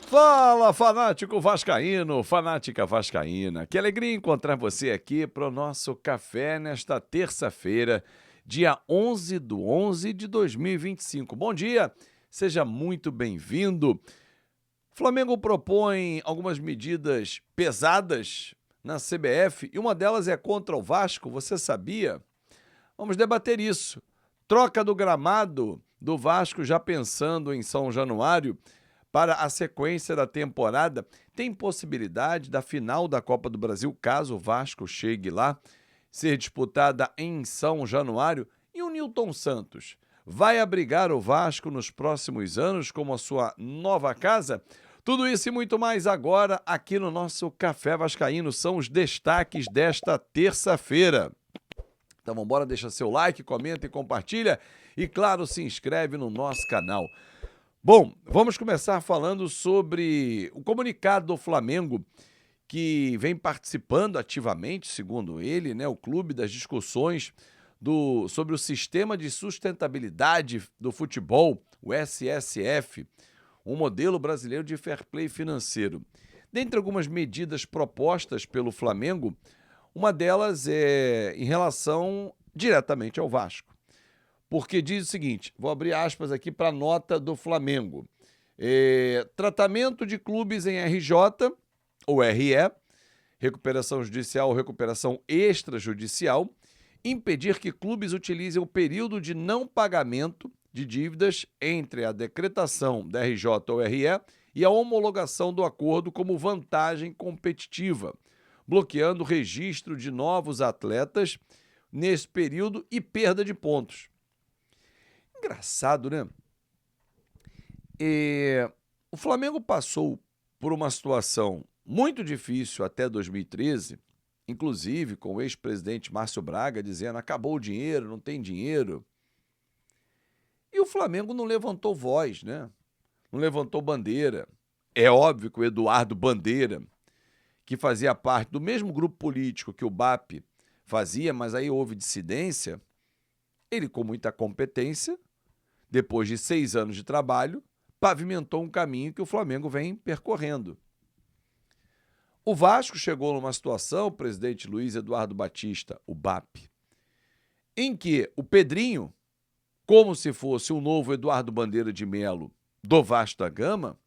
Fala, fanático vascaíno, fanática vascaína. Que alegria encontrar você aqui para o nosso café nesta terça-feira, dia 11/11 de 2025. Bom dia, seja muito bem-vindo. O Flamengo propõe algumas medidas pesadas na CBF e uma delas é contra o Vasco, você sabia? Vamos debater isso. Troca do gramado do Vasco já pensando em São Januário para a sequência da temporada. Tem possibilidade da final da Copa do Brasil, caso o Vasco chegue lá, ser disputada em São Januário. E o Nilton Santos vai abrigar o Vasco nos próximos anos como a sua nova casa? Tudo isso e muito mais agora aqui no nosso Café Vascaíno. São os destaques desta terça-feira. Então vamos embora, deixa seu like, comenta e compartilha. E claro, se inscreve no nosso canal. Bom, vamos começar falando sobre o comunicado do Flamengo, que vem participando ativamente, segundo ele, o clube, das discussões sobre o Sistema de Sustentabilidade do Futebol, o SSF, um modelo brasileiro de fair play financeiro. Dentre algumas medidas propostas pelo Flamengo, uma delas é em relação diretamente ao Vasco. Porque diz o seguinte, vou abrir aspas aqui para a nota do Flamengo. Tratamento de clubes em RJ ou RE, recuperação judicial ou recuperação extrajudicial, impedir que clubes utilizem o período de não pagamento de dívidas entre a decretação da RJ ou RE e a homologação do acordo como vantagem competitiva, bloqueando o registro de novos atletas nesse período e perda de pontos. Engraçado, né? O Flamengo passou por uma situação muito difícil até 2013, inclusive com o ex-presidente Márcio Braga dizendo acabou o dinheiro, não tem dinheiro. E o Flamengo não levantou voz, né? Não levantou bandeira. É óbvio que o Eduardo Bandeira, que fazia parte do mesmo grupo político que o BAP fazia, mas aí houve dissidência, ele com muita competência, depois de 6 anos de trabalho, pavimentou um caminho que o Flamengo vem percorrendo. O Vasco chegou numa situação, o presidente Luiz Eduardo Batista, o BAP, em que o Pedrinho, como se fosse o novo Eduardo Bandeira de Melo do Vasco da Gama,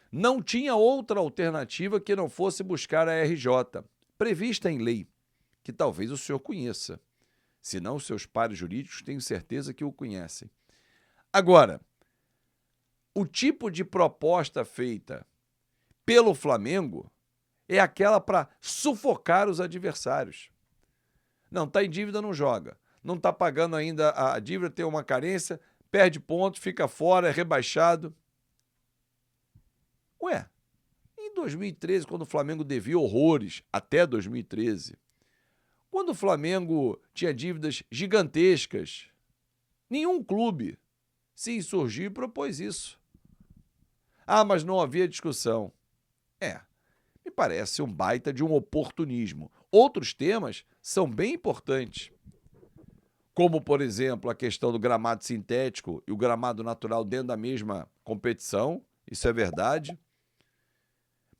não tinha outra alternativa que não fosse buscar a RJ, prevista em lei, que talvez o senhor conheça. Se não, os seus pares jurídicos tenho certeza que o conhecem. Agora, o tipo de proposta feita pelo Flamengo é aquela para sufocar os adversários. Não, está em dívida, não joga. Não está pagando ainda a dívida, tem uma carência, perde pontos, fica fora, é rebaixado. Ué, em 2013, quando o Flamengo devia horrores, até 2013, quando o Flamengo tinha dívidas gigantescas, nenhum clube se insurgiu e propôs isso. Ah, mas não havia discussão. Me parece um baita de um oportunismo. Outros temas são bem importantes, como, por exemplo, a questão do gramado sintético e o gramado natural dentro da mesma competição, isso é verdade.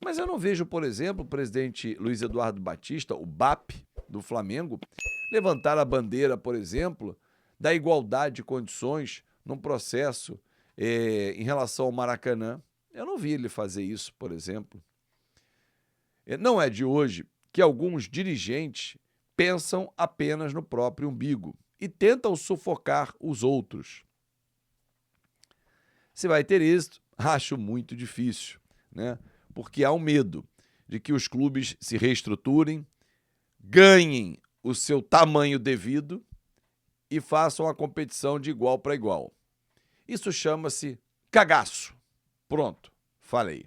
Mas eu não vejo, por exemplo, o presidente Luiz Eduardo Batista, o BAP do Flamengo, levantar a bandeira, por exemplo, da igualdade de condições num processo em relação ao Maracanã. Eu não vi ele fazer isso, por exemplo. Não é de hoje que alguns dirigentes pensam apenas no próprio umbigo e tentam sufocar os outros. Se vai ter êxito, acho muito difícil, né? Porque há um medo de que os clubes se reestruturem, ganhem o seu tamanho devido e façam a competição de igual para igual. Isso chama-se cagaço. Pronto, falei.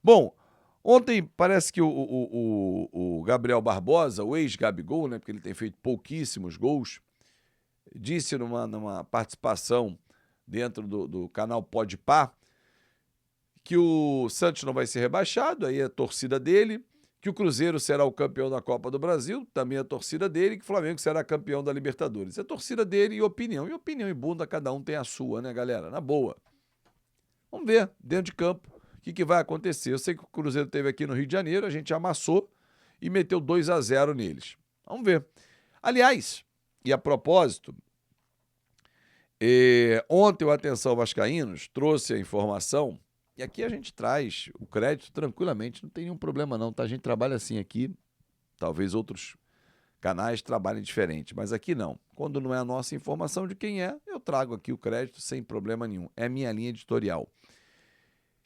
Bom, ontem parece que o Gabriel Barbosa, o ex-Gabigol, né, porque ele tem feito pouquíssimos gols, disse numa participação dentro do canal Podpah que o Santos não vai ser rebaixado, aí é a torcida dele, que o Cruzeiro será o campeão da Copa do Brasil, também a torcida dele, que o Flamengo será campeão da Libertadores. É a torcida dele e opinião. E bunda, cada um tem a sua, né, galera? Na boa. Vamos ver, dentro de campo, o que vai acontecer? Eu sei que o Cruzeiro teve aqui no Rio de Janeiro, a gente amassou e meteu 2-0 neles. Vamos ver. Aliás, e a propósito, ontem o Atenção Vascaínos trouxe a informação, e aqui a gente traz o crédito tranquilamente, não tem nenhum problema não, tá? A gente trabalha assim aqui, talvez outros canais trabalhem diferente, mas aqui não. Quando não é a nossa informação de quem é, eu trago aqui o crédito sem problema nenhum. É minha linha editorial.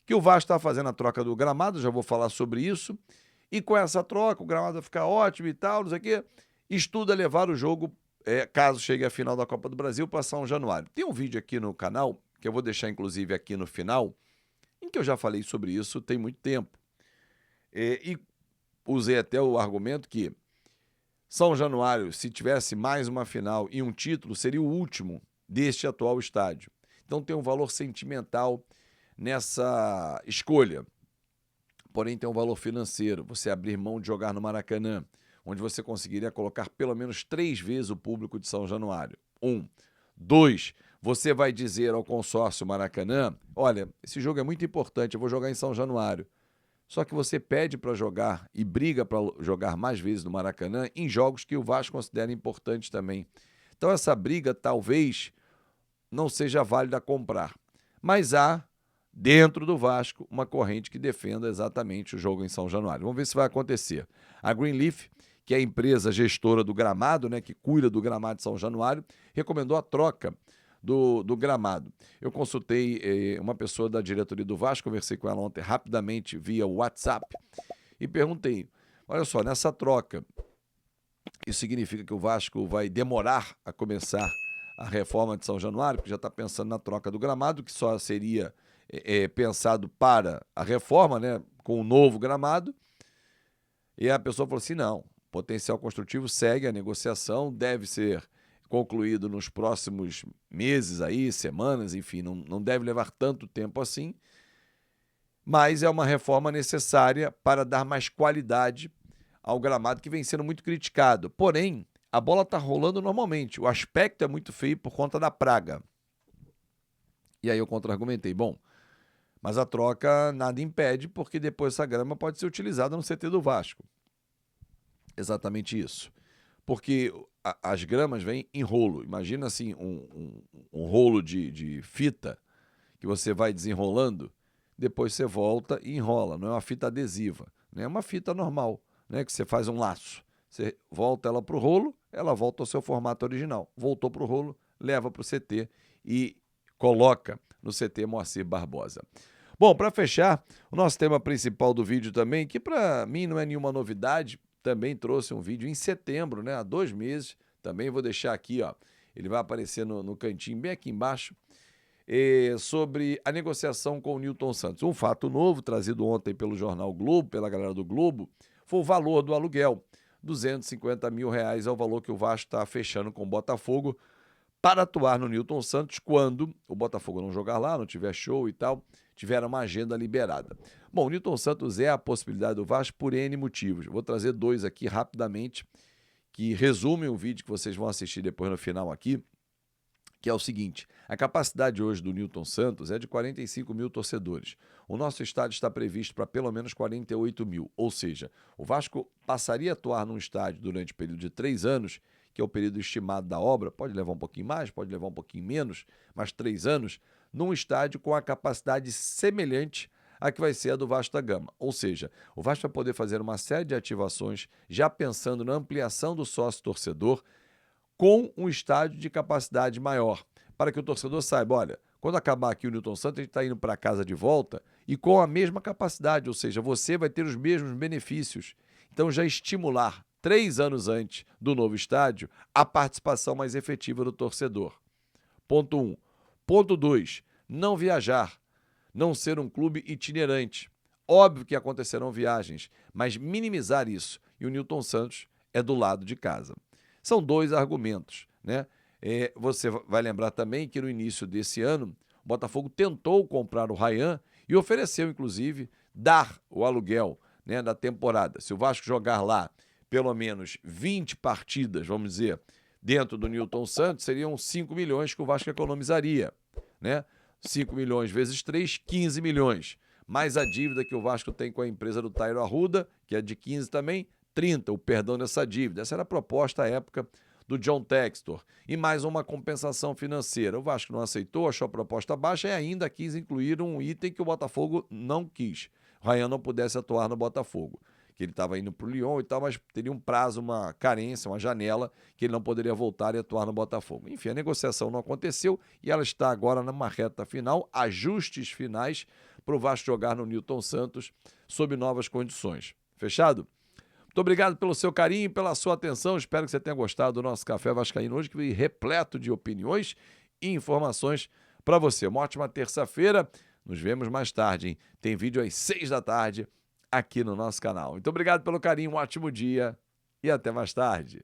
Que o Vasco está fazendo a troca do gramado, já vou falar sobre isso, e com essa troca o gramado vai ficar ótimo e tal, não sei o quê, estuda levar o jogo, caso chegue à final da Copa do Brasil, para São Januário. Tem um vídeo aqui no canal, que eu vou deixar inclusive aqui no final, em que eu já falei sobre isso tem muito tempo. E usei até o argumento que São Januário, se tivesse mais uma final e um título, seria o último deste atual estádio. Então tem um valor sentimental nessa escolha. Porém tem um valor financeiro, você abrir mão de jogar no Maracanã, onde você conseguiria colocar pelo menos 3 vezes o público de São Januário. 1. 2. Você vai dizer ao consórcio Maracanã, olha, esse jogo é muito importante, eu vou jogar em São Januário. Só que você pede para jogar e briga para jogar mais vezes no Maracanã em jogos que o Vasco considera importantes também. Então essa briga talvez não seja válida a comprar. Mas há, dentro do Vasco, uma corrente que defenda exatamente o jogo em São Januário. Vamos ver se vai acontecer. A Greenleaf, que é a empresa gestora do gramado, né, que cuida do gramado de São Januário, recomendou a troca do gramado. Eu consultei uma pessoa da diretoria do Vasco, conversei com ela ontem rapidamente via WhatsApp e perguntei, olha só, nessa troca, isso significa que o Vasco vai demorar a começar a reforma de São Januário, porque já está pensando na troca do gramado, que só seria pensado para a reforma, né, com o novo gramado. E a pessoa falou assim, não, potencial construtivo segue a negociação, deve ser concluído nos próximos meses aí, semanas, enfim, não deve levar tanto tempo assim, mas é uma reforma necessária para dar mais qualidade ao gramado que vem sendo muito criticado. Porém, a bola está rolando normalmente, o aspecto é muito feio por conta da praga. E aí eu contra-argumentei, bom, mas a troca nada impede, porque depois essa grama pode ser utilizada no CT do Vasco. Exatamente isso. Porque as gramas vêm em rolo. Imagina assim, um rolo de fita que você vai desenrolando, depois você volta e enrola. Não é uma fita adesiva, né? É uma fita normal, né? Que você faz um laço. Você volta ela para o rolo, ela volta ao seu formato original. Voltou para o rolo, leva para o CT e coloca no CT Moacir Barbosa. Bom, para fechar, o nosso tema principal do vídeo também, que para mim não é nenhuma novidade, também trouxe um vídeo em setembro, né, há 2 meses, também vou deixar aqui, ó, ele vai aparecer no cantinho bem aqui embaixo, sobre a negociação com o Nilton Santos. Um fato novo, trazido ontem pelo jornal Globo, pela galera do Globo, foi o valor do aluguel. R$250 mil é o valor que o Vasco está fechando com o Botafogo para atuar no Nilton Santos quando o Botafogo não jogar lá, não tiver show e tal, tiver uma agenda liberada. Bom, o Nilton Santos é a possibilidade do Vasco por N motivos. Vou trazer 2 aqui rapidamente, que resumem o vídeo que vocês vão assistir depois no final aqui, que é o seguinte, a capacidade hoje do Nilton Santos é de 45 mil torcedores. O nosso estádio está previsto para pelo menos 48 mil, ou seja, o Vasco passaria a atuar num estádio durante o período de 3 anos, que é o período estimado da obra, pode levar um pouquinho mais, pode levar um pouquinho menos, mas 3 anos, num estádio com a capacidade semelhante à que vai ser a do Vasco da Gama. Ou seja, o Vasco vai poder fazer uma série de ativações, já pensando na ampliação do sócio-torcedor, com um estádio de capacidade maior, para que o torcedor saiba, olha, quando acabar aqui o Nilton Santos, a gente está indo para casa de volta e com a mesma capacidade, ou seja, você vai ter os mesmos benefícios. Então já estimular 3 anos antes do novo estádio, a participação mais efetiva do torcedor. Ponto 1. Ponto 2. Não viajar. Não ser um clube itinerante. Óbvio que acontecerão viagens, mas minimizar isso. E o Nilton Santos é do lado de casa. São 2 argumentos, né? Você vai lembrar também que no início desse ano, o Botafogo tentou comprar o Ryan e ofereceu, inclusive, dar o aluguel, né, da temporada. Se o Vasco jogar lá pelo menos 20 partidas, vamos dizer, dentro do Nilton Santos, seriam 5 milhões que o Vasco economizaria, né? 5 milhões vezes 3, 15 milhões. mais a dívida que o Vasco tem com a empresa do Tairo Arruda, que é de 15 também, 30, o perdão dessa dívida. Essa era a proposta à época do John Textor. E mais uma compensação financeira. O Vasco não aceitou, achou a proposta baixa e ainda quis incluir um item que o Botafogo não quis. O Ryan não pudesse atuar no Botafogo. Que ele estava indo para o Lyon e tal, mas teria um prazo, uma carência, uma janela, que ele não poderia voltar e atuar no Botafogo. Enfim, a negociação não aconteceu e ela está agora numa reta final, ajustes finais para o Vasco jogar no Newton Santos sob novas condições. Fechado? Muito obrigado pelo seu carinho e pela sua atenção. Espero que você tenha gostado do nosso Café Vascaíno hoje, que veio repleto de opiniões e informações para você. Uma ótima terça-feira. Nos vemos mais tarde, hein? Tem vídeo às 6 da tarde aqui no nosso canal. Muito obrigado pelo carinho, um ótimo dia e até mais tarde.